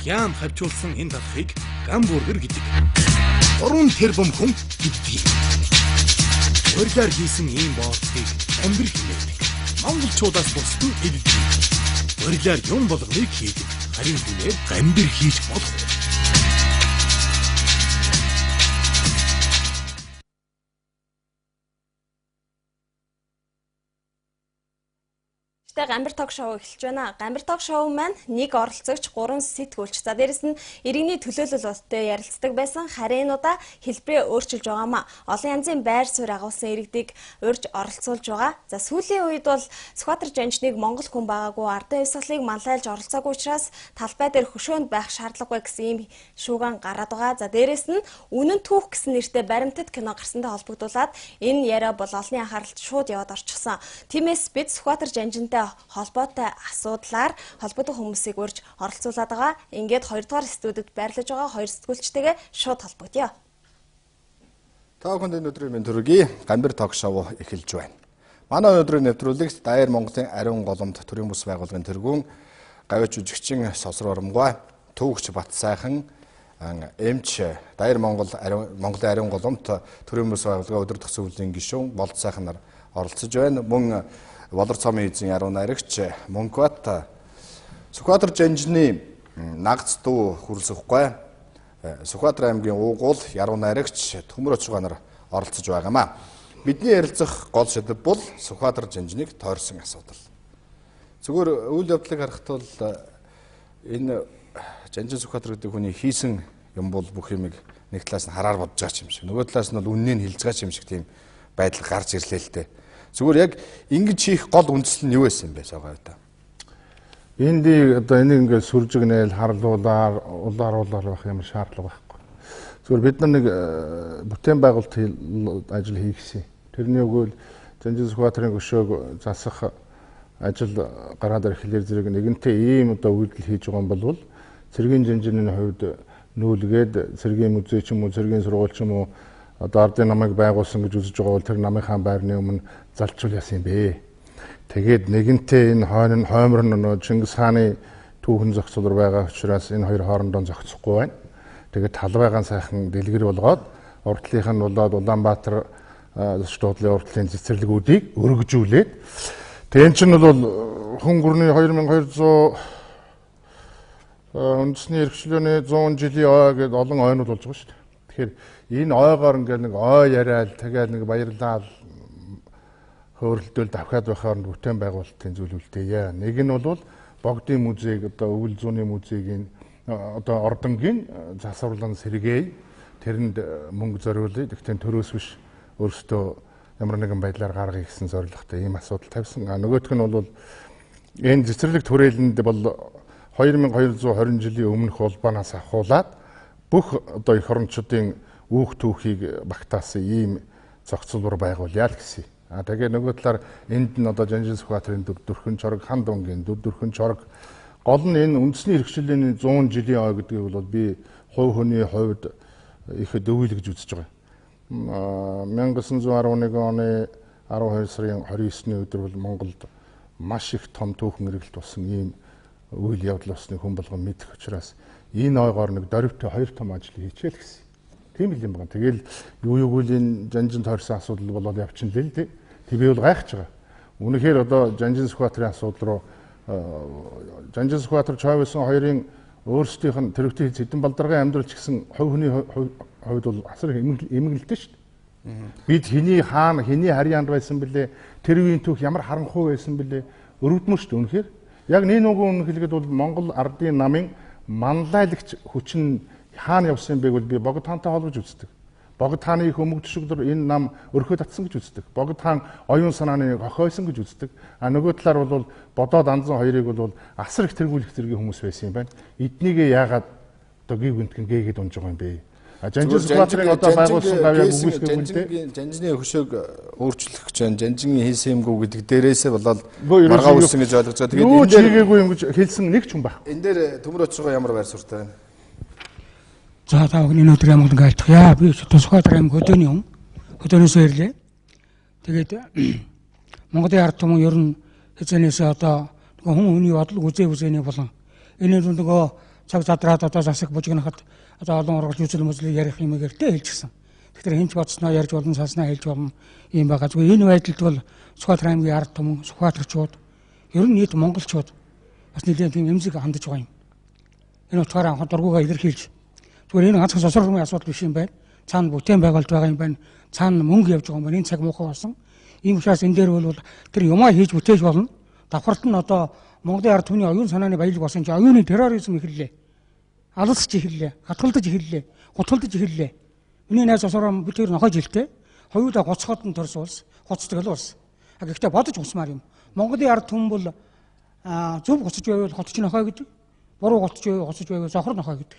Хяам хавчуулсан энэ талхыг гамбургер гэдэг. 3 тэрбум хүн иддэг. Урьдаар хийсэн ийм боолтыг амбэр хэмэдэг. Монголчуудаас бусд нь иддэг. Урьдаар юм болгоныг хийдэг. Харин хүнээр гамбэр хийж болох. Гамбар ток шоу эхэлж байна. Гамбар ток шоу маань нэг оролцогч, 3 сэтгүүлч. За дээрэс нь иргэний төлөөлөл болтой ярилцдаг байсан харийнуудаа хэлбэрээ өөрчилж байгаамаа. Олон янзын байр суурь агуулсан иргэдийг урьж оролцуулж байгаа. За сүүлийн үед бол Сүхбаатар жанжныг монгол хүн байгаагүй, ардын хувьсгалыг манлайлж оролцоогүй учраас талбай дээр хөшөөнд байх шаардлагагүй гэсэн ийм шууган гараад байгаа. За дээрэс нь үнэн түүх гэсэн нэртэй баримтат кино гарсантай холбогдуулаад энэ яриа бол олонний анхааралд шууд яваад орчихсон. Тиймээс бид Сүхбаатар жанжинтай холбоотой асуудлаар холбогдох хүмүүсийг урьж оролцуулаад байгаа. Ингээд 2 дугаар студид байрлаж байгаа 2 сэтгүүлчтэйгээ шууд холбогдъё. Та бүхэнд энэ өдрийн мэнд төргий Гамбар ток шоу эхэлж байна. Манай өнөөдрийн нэвтрүүлэгт Даяар Монголын ариун голомт төрийн бүс байгууллагын тэргүүн гавьч жүжигчин Сосроо Урамгай, төвөгч Бат сайхан, эмч Даяар Монголын ариун голомт төрийн бүс байгууллагын өдөр төсөвлийн гишүүн Болд сайхан нар оролцож байна. Мөн Болор цомын эзэн 10 наригч Монкват Сүхбаатар жанжны нагц дүү хүрлсэхгүй Сүхбаатар аймгийн уугуул 10 наригч Төмөр очгоо нар оролцож байгаамаа. Бидний ярилцах гол шийдвэр бол Сүхбаатар жанжныг тойрсон асуудал. Зүгээр үйл явдлыг харахад бол энэ жанжин Сүхбаатар гэдэг хүний хийсэн юм бол бүх юмыг нэг талаас нь хараар бодож байгаа юм шиг. Нөгөө талаас нь бол үннийг хэлж байгаа юм шиг тийм байдал гарч ирлээ л дээ. Зүгээр яг ингэж хийх гол үндэслэл нь юу байсан юм бэ сагаа та? Энд одоо энийг ингээд сүржигнээл харлуулаар улааруулаар байх юм шаардлага байхгүй. Зүгээр бид нар нэг бүтээн байгуулалт ажил хийгсэн. Тэрний өгөөл Жанжин Сүхбаатарын өшөөг засах ажил гараад ирэхлээр зэрэг нэгэнтээ ийм одоо үйлдэл хийж байгаа юм бол цэргийн жанжины хувьд нүүлгээд цэргийн музей ч юм уу цэргийн сургууль ч юм уу одоо ардын намыг байгуулсан гэж үзэж байгаа бол тэр намынхаа байрны өмнө залжуул яасан юм бэ. Тэгээд нэгэнтээ энэ хоймор нь Чингис хааны түүхэн зохицолор байгаа учраас энэ хоёр хоорондоо зохицохгүй байна. Тэгээд талбайгаан сайхан дэлгэр болгоод урдлынх нь болоод Улаанбаатар шуудлын урдлын цэцэрлэгүүдийг өргөжүүлээд тэгээд чинь бол хүн гүрний 2200 үндэсний эрхчлөөний 100 жилийн ой гэдэг олон ойнууд болж байгаа шүү дээ. Тэгэхээр энэ ойгоор ингээд нэг ой яриад тэгээд нэг баярлал хөөрөлдөөл давхаад байхаар бүтээн байгуулалтын зүйл үлдээе. Нэг нь бол Богдын музейг одоо өвөл зууны музейгийн одоо ордонгийн засварлан сэргээе. Тэрэнд мөнгө зориулъя. Тэгтээ төрөөс биш өөрсдөө ямар нэгэн байдлаар гаргая гэсэн зорилготой ийм асуудал тавьсан. Нөгөөх нь бол энэ цэцэрлэг түрээлэнд бол 2220 жилийн өмнөх улбаанаас ахуулаад бүх одоо эх орончдын үүх түүхийг багтаасан ийм зохицолбор байгуулъя л гэсэн. Тэгээ нөгөө талаар энд нь одоо Жанжин Сүхбаатарын дүрхэн чорог, хан дунгийн дүрхэн чорог гол нь энэ үндэсний эрхчлөөний 100 жилийн ой гэдгийг бол би хувь хүний хувьд их өвөл гэж үзэж байгаа. 1911 оны 12 сарын 29-ний өдөр бол Монголд маш их том түүхэн эргэлт болсон ийм үйл явдал болсныг хүн болгон мэдэх учраас энэ ойгоор нэг дөрвтэй 2 том ажил хийчихэл гэсэн. Тийм л юм байна. Тэгэл юу энэ Жанжин тойрсон асуудал болоод явчихна л дээ. Би бол гайхаж байгаа. Үнэхээр одоо Жанжин Сүхбаатарын асуудал руу Жанжин Сүхбаатар Чойвсон хоёрын өөрсдийнх нь тэрвтийн Цэдэн Балдаргын амьдрал ч гэсэн хувь хүний хувьд бол асар эмгэлтэй шүү дээ. Бид хэний хаана хэний харьяанд байсан бэлээ, тэр үеийн түүх ямар харанхуй байсан бэлээ өрөвдмөр шүү дээ үнэхээр. Яг нэг үгэн хэлгээд бол Монгол ардын намын манлайлагч хүч нь хаана явсан бэ гэвэл би Богд хаантай холбож үздэг. Богд хааны их өмг төшөглөр энэ нам өрхөө татсан гэж үздэг. Богд хаан оюун санааны хохойсон гэж үздэг. Нөгөө талаар бол бодоод анзан хоёрыг бол асар их тэргүүлэх зэргийн хүмүүс байсан юм байна. Эднийгээ яагаад одоо гів гэнтгэн гээгээд унж байгаа юм бэ? Жанжин Сүхбаатарын одоо байгуулсан гавьяа үгүйсгэвэлтэй Жанжины хөшөөг өөрчлөх гэж Жанжин хийсэн юмгүй гэдэг дээрээсээ болоод маргаа үүсгэн гэж ойлгож байгаа. Тэгээд энэ дээр хийгээгүй юм гэж хэлсэн нэг ч хүн байхгүй. Энэ дээр Төмөр очгоо ямар байр суурьтай байна? За та бүхний өнөөдрийн амгалан гайтхъя. Би Сүхбаатар аймаг хөдөөний хүн. Хөдөөнөөс ирлээ. Тэгээд Монголын ард түмэн ер нь хэзээнээс одоо хүн хүний бодлого үзээний болон энэ нөгөө цаг задраад одоо засаг бужигнахад одоо олон ургалж үзэл мөзлийг ярих юм гэртээ хэлчихсэн. Тэгэхээр хинч бодсноо ярьж болно, санснаа хэлж болно юм байгаа. Зүгээр энэ байдалд бол Сүхбаатар аймгийн ард түмэн, Сүхбаатарчууд, ер нь нийт монголчууд бас нэлээд тийм эмзэг хандж байгаа юм. Энэ утгаараа анх дургуугаа илэрхийлж зүгээр энэ ганцхан сосролмын асуудал биш юм байна. Цаана бүтээн байгуулж байгаа юм байна. Цаана мөнгө явж байгаа юм байна. Энэ цаг муухай болсон. Ийм учраас энэ дээр бол тэр юмаа хийж бүтээж болно. Давхарт нь одоо Монголын ард түмний оюун санааны баялаг болсон чинь оюуны терроризм эхэллээ. Алалсч эхэллээ. Хатгалдаж эхэллээ. Гутгалдаж эхэллээ. Миний найз осороо бүтээгэр нохой жилтэй. Хоёулаа гоцоход нь төрс улс, гоцдог л улс. Гэхдээ бодож усмаар юм. Монголын ард түмэн бол зөв гоцож байвал хотч нохой гэдэг. Буруу гоцож байвал зохор нохой гэдэг.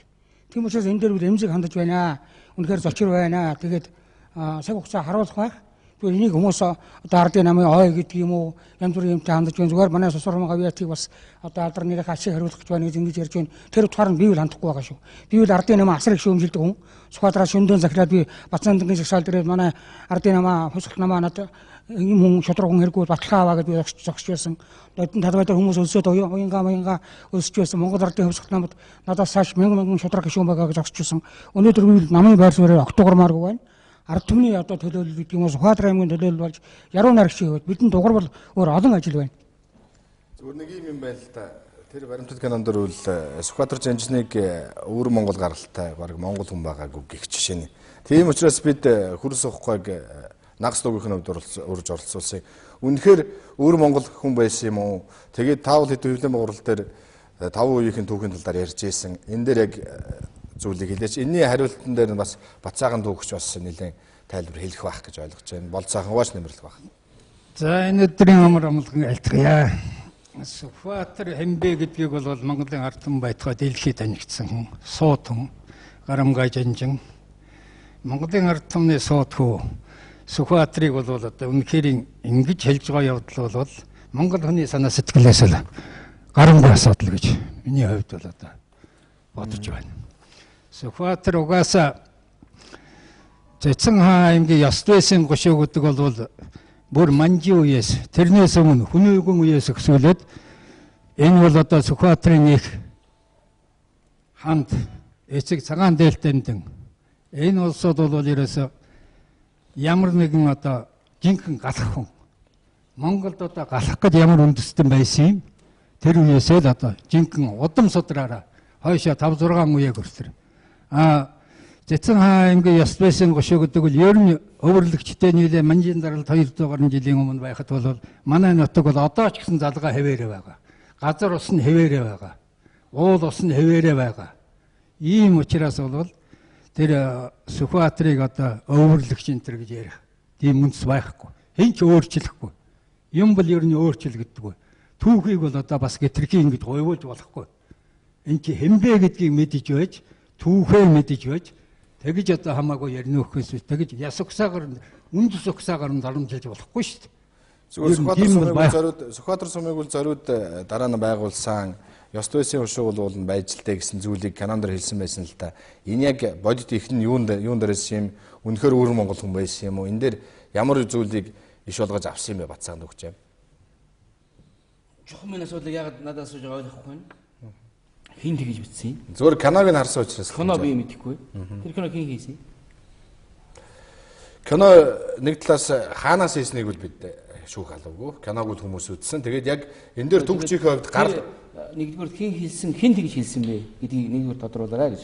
Тийм учраас энэ дээр үл эмзэг хандаж байна. Үнэхээр зочир байна. Тэгээд цаг хугацаа харуулах байх. Тэгвэл энийг хүмүүс одоо ардын намын ой гэдэг юм уу янз бүрийн юмтай хандаж байна. Зүгээр манай сосролмын гавьяатыг бас одоо алдар нэрээ ашиг хариулах гэж байна гэж ингэж ярьж байна. Тэр утгаар нь би бол хандахгүй байгаа шүү. Би бол ардын намын асар их шүүмжилдэг хүн. Сүхбаатараас шөндөөн захираад би Бацаандангийн жагсаал дээр манай ардын намаа хусгалт намаа надад юм хүн шудраг хүн хэрэггүй баталгаа аваа гэж би зогсож байсан. Одон талбай дээр хүмүүс өлсөд уянга өлсөж байсан. Монгол ардын хусгалт намд надаас цааш мянган шудраг гишүүн байгаа гэж зогсож байсан. Өнөөдөр би намын байр суурьаар октогормааргүй байна. Ард түмний одоо төлөөлөл гэдэг юм уу Сүхбаатар аймгийн төлөөлөл болж яруу найрагч хийгээд бидний дугар бол өөр олон ажил байна. Зүгээр нэг юм байна л да. Тэр баримтат кинонд бол Сүхбаатар жанжныг өвөр Монгол гаралтай баг Монгол хүн байгаагүй гэх жишээ нь. Тийм учраас бид хөрс ухгүйг нагас дуугийн хувьд урьж оролцуулсан. Үнэхээр өвөр Монгол хүн байсан юм уу? Тэгээд таавал хэд хөвлөм гурал дээр 5 үеийн түүхийн талаар ярьж ийсэн. Энэ дээр яг зүйлийг хэлээч. Энэний хариултан дээр бас Бацаахан дүүгч бас нэлээд тайлбар хэлэх байх гэж ойлгож байна. Болцоохон ууш нэмэрлэх байх. За энэ өдрийн амар амгалан айлтгая. Сүхбаатар Хэмбэ гэдгийг бол Монголын ард түмэн байтугай дэлхийд танигдсан хүн, сууд хүн, Гарамгай жанжин. Монголын ард түмний сууд хүү Сүхбаатарыг бол одоо үнэхээр ингэж хэлж байгаа явдал бол Монгол хүний санаа сэтгэлээс л гарамгүй асуудал гэж миний хувьд бол одоо бодож байна. Сүхбаатар угаасаа Цэцэн хаан аймгийн Ёсдвэсийн гушууг гэдэг бол бүр манжи үеэс тэрнээс өмнө хүнөөгөн үеэс өксүүлээд энэ бол одоо Сүхбаатарын их ханд эцэг цагаан дээлтэндэн энэ улсууд бол ерөөсө ямар нэгэн одоо жинхэнэ галах хүн Монголд одоо галах гэж ямар үндэстэн байсан юм тэр үеэсээ л одоо жинхэнэ удам судраараа хойшоо 5-6 үеэ хүртэл Цэцэн хаан аймгийн Ёсдвэсийн гушуу гэдэг бол ер нь өвөрлөгчтэй нийлээ манжийн даралт 200 гаруй жилийн өмнө байхад бол манай нутаг бол одоо ч гэсэн залгаа хэвээрээ байгаа. Газар ус нь хэвээрээ байгаа. Уул ус нь хэвээрээ байгаа. Ийм учраас бол тэр Сүхбаатарыг одоо өвөрлөгч энэ төр гэж ярих. Тийм үндэс байхгүй. Хэн ч өөрчлөхгүй. Юм бол ер нь өөрчлөгддөг. Түүхийг бол одоо бас гитрхийн ингэж гойвуулж болохгүй. Энд чи Хэмбэ гэдгийг мэдэж байж, түүхээ мэдэж байж тэгж одоо хамаагүй ярина өгөхөөс тэгж яс угсаагаар үндэс угсаагаар нь дарамжилж болохгүй шүү дээ. Сүхбаатар сумыг бол зориуд дараа нь байгуулсан Ёсдвэсийн гушуу бол байжилтай гэсэн зүйлийг кинонд хэлсэн байсан л да. Энэ яг бодит их нь юун дээрээс юм үнэхээр өвөр Монгол хүн байсан юм уу? Энэ дээр ямар зүйлийг иш болгож авсан юм бэ Бацаахан дүүгч юм? Чухам энэ асуудлыг яг надаас сууж байгаа байхгүй юу? Хин тэгж бичсэн. Зүгээр киног нь харсан учраас. Кино би мэдэхгүй. Тэр кино хин хийсэн? Кино нэг талаас хаанаас хийснийг бол бид шүүх алавгүй. Киног бол хүмүүс үзсэн. Тэгээд яг энэ дээр түгчийн хувьд гарал нэгдүгээр хин хэлсэн, хин тэгж хэлсэн бэ гэдгийг нэгдүгээр тодруулаарай гэж.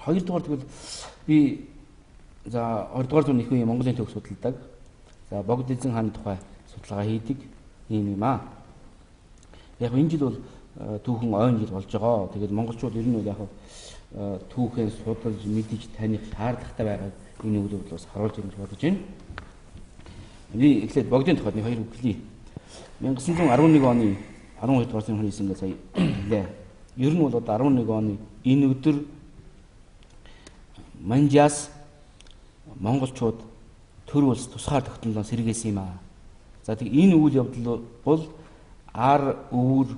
Хоёрдугаар тэгвэл би за 20 дугаар зууны их үеийн Монголын төвх судалдаг. За Богд эзэн хааны тухай судалгаа хийдэг юм юм аа. Яг энэ жил бол түүхэн ойн жил болж байгаа. Тэгээд монголчууд ер нь яг түүхээ судалж мэдэж таних шаардлагатай байгаа энэ үйл явдлаас харуулж ирэх гэж бодож байна. Би эхлээд Богдын тухайд нэг хоёр үг хэлье. 1911 оны 12 дугаар сарын 29-нд сая хэлээ. Ер нь бол одоо 11 оны энэ өдөр Манжаас монголчууд төр улс тусгаар тогтнолоо сэргээсэн юм аа. За тэг энэ үйл явдал бол ар өвөр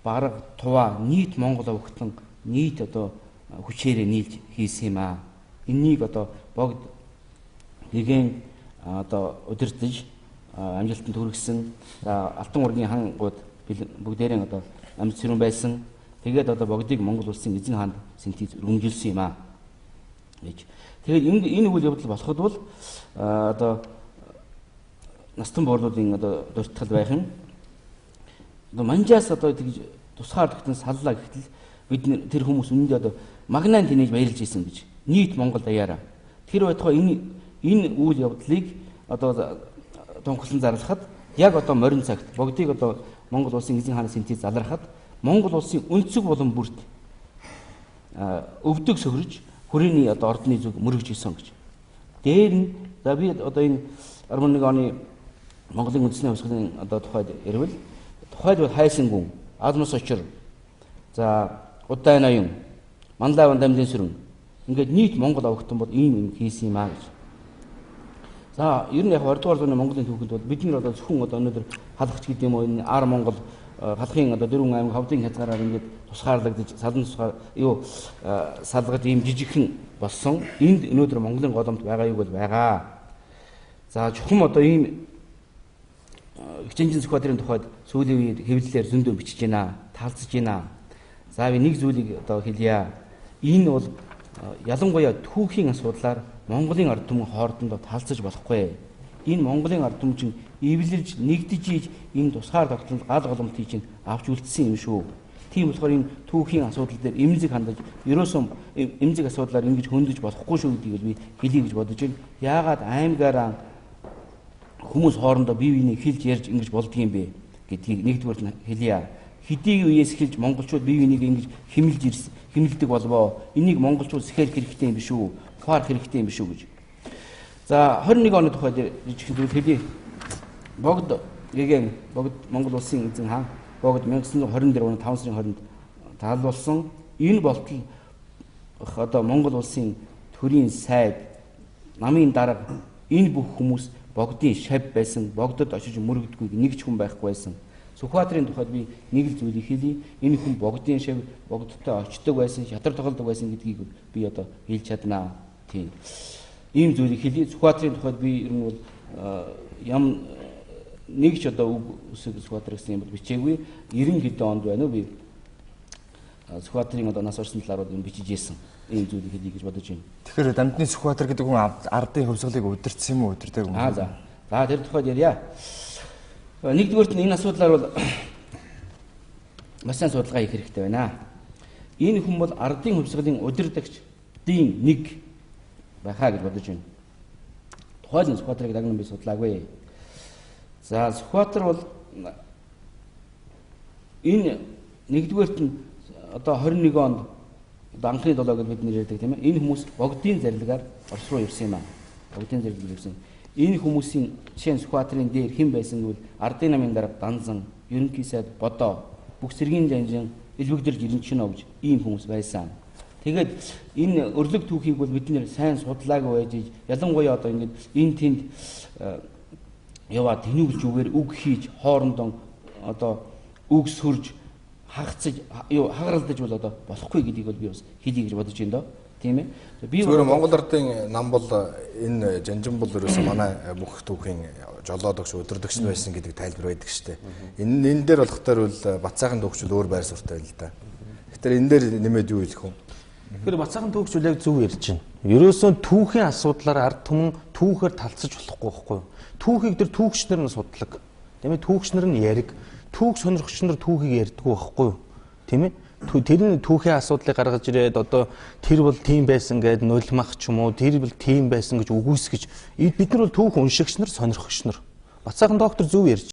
бараг туваа нийт Монгол өвгтөн нийт одоо хүчээрээ нийлж хийсэн юм аа. Энийг одоо Богд нэгэн одоо удирдах амжилтанд хүргэсэн. Алтан ургийн хангууд бүгдээрээ одоо амьд сэрүүн байсан. Тэгээд одоо богдыг Монгол улсын эзэн хаанд синтез өргөмжилсэн юм аа. Тэгээд энэ үйл явдал болоход бол одоо настан буурлуудын одоо дуртгал байх юм. Одоо манжаас одоо тэгж тусгаар тогтсон саллаа гэхтэл бид тэр хүмүүс үнэндээ одоо магнан тэнэж баярлж исэн гэж нийт Монгол даяараа. Тэр байтугай энэ үйл явдлыг одоо тунхаглан зарлахад яг одоо морин цагт богдыг одоо Монгол улсын эзэн хааны синтез залрахад Монгол улсын өнцөг болон бүрт өвдөг сөхөрж хүрээний одоо ордны зүг мөрөгж исэн гэж. Дээр нь за би одоо энэ 11 оны Монголын үндэсний хувьсгалын одоо тухайд ярил. Тухайд бол хайсан гүн, алмас очир, за удаан ноён, манлайван дамжин сүрэн ингээд нийт Монгол авахтан бол ийм хийсэн юм аа гэж. За ер нь яг 20 дугаар зууны Монголын түүхэнд бол бид нар одоо зөвхөн одоо өнөөдөр халахч гэдэг юм уу энэ Ар Монгол халахын одоо дөрвөн аймаг хавдын хязгаараар ингээд тусгаарлагдаж салан тусгаар салгаж ийм жижигхэн болсон. Энд өнөөдөр Монголын голомт байгаа юу бол байгаа. За чухам одоо ийм хичээнжин Сүхбаатарын тухайд сүүлийн үед хэвлэлээр зөндөө бичиж байна, таалцж байна. За би нэг зүйлийг одоо хэлье. Энэ бол ялангуяа түүхийн асуудлаар Монголын ард түмэн хоорондоо таалцаж болохгүй. Энэ Монголын ард түмэн чинь эвлэлж нэгдэж ийж энэ тусгаар тогтнол гал голомтыг чинь авч үлдсэн юм шүү. Тийм болохоор энэ түүхийн асуудал дээр эмзэг хандаж ерөөсөө эмзэг асуудлаар ингэж хөндөж болохгүй шүү гэдгийг би хэлье гэж бодож байна. Яагаад аймагаараа хүмүүс хоорондоо бие биенийг хэлж ярьж ингэж болдго юм бэ гэдгийг нэгдүгээр нь хэлье. Хэдийн үеэс эхэлж монголчууд бие биенийг ингэж хэмэлдэг болвоо. Энийг монголчууд сэхэлэх хэрэгтэй юм биш үү? Ухаарах хэрэгтэй юм биш үү гэж. За 21 оны тухайд жижигхэн зүйл хэлье. Богд гэгэн богд Монгол улсын эзэн хаан богд 1924 оны 5 сарын 20-нд таалуулсан. Энэ болтол одоо Монгол улсын төрийн сайд намын дарга энэ бүх хүмүүс богдын шав байсан, богдод очиж мөрөгдгүй нэг ч хүн байхгүй байсан. Сүхбаатарын тухайд би нэг л зүйлийг хэлье. Энэ хүн богдын шав богдтой очдог байсан, шатар тоглодог байсан гэдгийг би одоо хэлж чаднаа. Тийм. Ийм зүйлийг хэлье. Сүхбаатарын тухайд би ер нь бол ям нэг ч одоо үг үсэг Сүхбаатар гэсэн юм бол бичээгүй. 90 хэдэн онд байна уу би Сүхбаатарын одоо нас орсон талаар бол бичиж ийсэн. Ийм зүйлийг хэлье гэж бодож байна. Тэгэхээр Дамжны Сүхбаатар гэдэг хүн ардын хувьсгалыг удирдсан юм уу, удирдаг юм уу? За. За тэр тухайд ярья. Нэгдүгээрт нь энэ асуудлаар бол маш сайн судалгаа хийх хэрэгтэй байна. Энэ хүн бол ардын хувьсгалын удирдагчдын нэг байхаа гэж бодож байна. Тухайн Сүхбаатарыг дагнан би судлаагүй. За Сүхбаатар бол энэ нэгдүгээрт нь одоо 21 онд анхны долоо гэж бид нэр ярьдаг тийм ээ. Энэ хүмүүс богдын зарилгаар Орос руу ирсэн юм аа. Богдын зарилгаар ирсэн. Энэ хүмүүсийн жишээ нь Сүхбаатарын дээр хэн байсан гэвэл ардын намын дарга Данзан, ерөнхий сайд Бодоо, бүх сэргийн жанжин элбэгдэрж ирэнчнө гэж ийм хүмүүс байсан. Тэгээд энэ өрлөг түүхийг бол бид нэр сайн судлаагүй байж ялангуяа одоо ингэж энэ тэнд яваад тэнүүлж үгээр үг хийж хоорондоо одоо үг сөрж хагцаж хагаралдаж бол одоо болохгүй гэдгийг бол би бас хэлье гэж бодож байна доо. Тийм ээ. Би зөвхөн Монгол ардын нам бол энэ жанжин бол ерөөсөө манай бүх түүхийн жолоодогч өдөрдөгч байсан гэдэг тайлбар байдаг шүү дээ. Энэ дээр болохтоор бол Бацаахан түүхчүүд өөр байр суурьтай байл л да. Тэгэхээр энэ дээр нэмээд юу хэлэх вэ? Тэгэхээр Бацаахан түүхчүүд яг зөв ярьж байна. Ерөөсөө түүхийн асуудлаар ард түмэн түүхээр талцаж болохгүй байхгүй юу? Түүхийг дээр түүхч нар нь судалдаг. Тийм ээ, түүхч нар нь яриг. Түүх сонирхогч нар түүхийг ярьдаггүй байхгүй юу? Тийм ээ? Тэр нь түүхийн асуудлыг гаргаж ирээд одоо тэр бол тийм байсан гэд нулимах ч юм уу, тэр бол тийм байсан гэж үгүйсгэж бид нар бол түүх уншигч нар, сонирхогч нар. Бацаахан доктор зөв ярьж